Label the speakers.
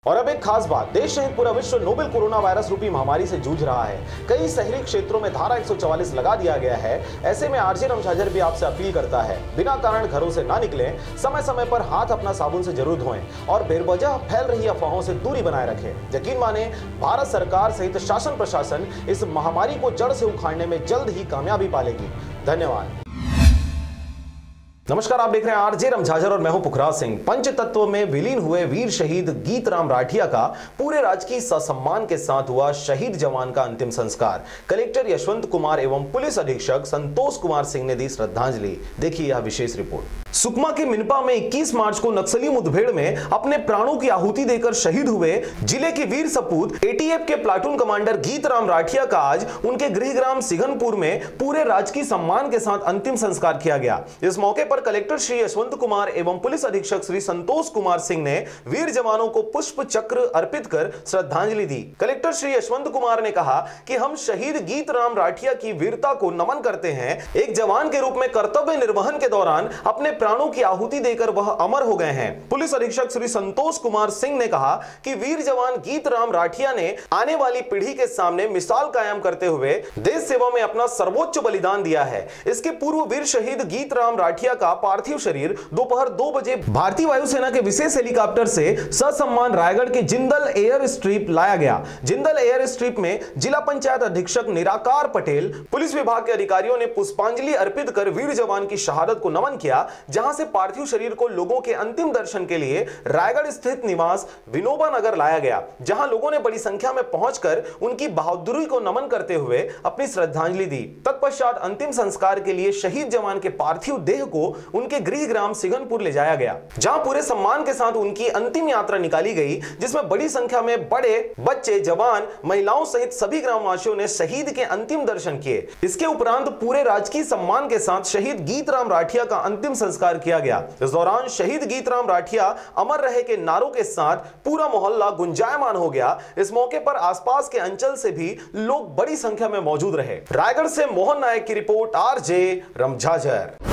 Speaker 1: और अब एक खास बात, देश सहित पूरा विश्व नोवेल कोरोना वायरस रूपी महामारी से जूझ रहा है। कई शहरी क्षेत्रों में धारा 144 लगा दिया गया है। ऐसे में आरजे रमझाझर भी आपसे अपील करता है, बिना कारण घरों से ना निकलें, समय समय पर हाथ अपना साबुन से जरूर धोएं और बेवजह फैल रही अफवाहों से दूरी बनाए रखें। यकीन माने, भारत सरकार सहित शासन प्रशासन इस महामारी को जड़ से उखाड़ने में जल्द ही कामयाबी पालेगी। धन्यवाद। नमस्कार, आप देख रहे हैं आरजे रमझाझर और मैं हूं पुखराज सिंह। पंचतत्व में विलीन हुए वीर शहीद गीतराम राठिया का पूरे राजकीय ससम्मान के साथ हुआ शहीद जवान का अंतिम संस्कार। कलेक्टर यशवंत कुमार एवं पुलिस अधीक्षक संतोष कुमार सिंह ने दी श्रद्धांजलि। देखिए यह विशेष रिपोर्ट। सुकमा के मिनपा में 21 मार्च को नक्सली मुठभेड़ में अपने प्राणों की आहुति देकर शहीद हुए जिले के वीर सपूत एटीएफ के प्लाटून कमांडर गीतराम राठिया का आज उनके गृहग्राम सिघनपुर में पूरे राजकीय सम्मान के साथ अंतिम संस्कार किया गया। इस मौके पर कलेक्टर श्री यशवंत कुमार एवं पुलिस अधीक्षक श्री संतोष कुमार सिंह ने वीर जवानों को पुष्प चक्र अर्पित कर श्रद्धांजलि दी। कलेक्टर श्री यशवंत कुमार ने कहा कि हम शहीद गीतराम राठिया की वीरता को नमन करते हैं। एक जवान के रूप में कर्तव्य निर्वहन के दौरान अपने प्राणों की आहुति देकर वह अमर हो गए हैं। पुलिस अधीक्षक श्री संतोष कुमार सिंह ने कहा कि वीर जवान गीतराम राठिया ने आने वाली पीढ़ी के सामने मिसाल कायम करते हुए देश सेवा में अपना सर्वोच्च बलिदान दिया है। इसके पूर्व वीर शहीद गीतराम राठिया का पार्थिव शरीर दोपहर 2 बजे भारतीय वायुसेना के विशेष हेलीकॉप्टर से ससम्मान रायगढ़ के जिंदल एयर स्ट्रिप लाया गया। जिंदल एयर स्ट्रिप में जिला पंचायत अधीक्षक निराकार पटेल, पुलिस विभाग के अधिकारियों ने पुष्पांजलि अर्पित कर वीर जवान की शहादत को नमन किया, जहां से पार्थिव शरीर को लोगों के अंतिम दर्शन के लिए रायगढ़ स्थित निवास विनोबा नगर लाया गया, जहां लोगों ने बड़ी संख्या में पहुंचकर उनकी बहादुरी को नमन करते हुए अपनी श्रद्धांजलि दी। तत्पश्चात अंतिम संस्कार के लिए शहीद जवान के पार्थिव देह को उनके गृहग्राम सिघनपुर ले जाया गया, जहां पूरे सम्मान के साथ उनकी अंतिम यात्रा निकाली गई, जिसमें बड़ी संख्या में बड़े, बच्चे, जवान, महिलाओं सहित सभी ग्रामवासियों ने शहीद के अंतिम दर्शन किए। इसके उपरांत पूरे राजकीय सम्मान के साथ शहीद गीतराम राठिया का अंतिम संस्कार किया गया। इस दौरान शहीद गीतराम राठिया अमर रहे के नारों के साथ पूरा मोहल्ला गुंजायमान हो गया। इस मौके पर आसपास के अंचल से भी लोग बड़ी संख्या में मौजूद रहे। रायगढ़ से मोहन नायक की रिपोर्ट, आरजे रमझाझर।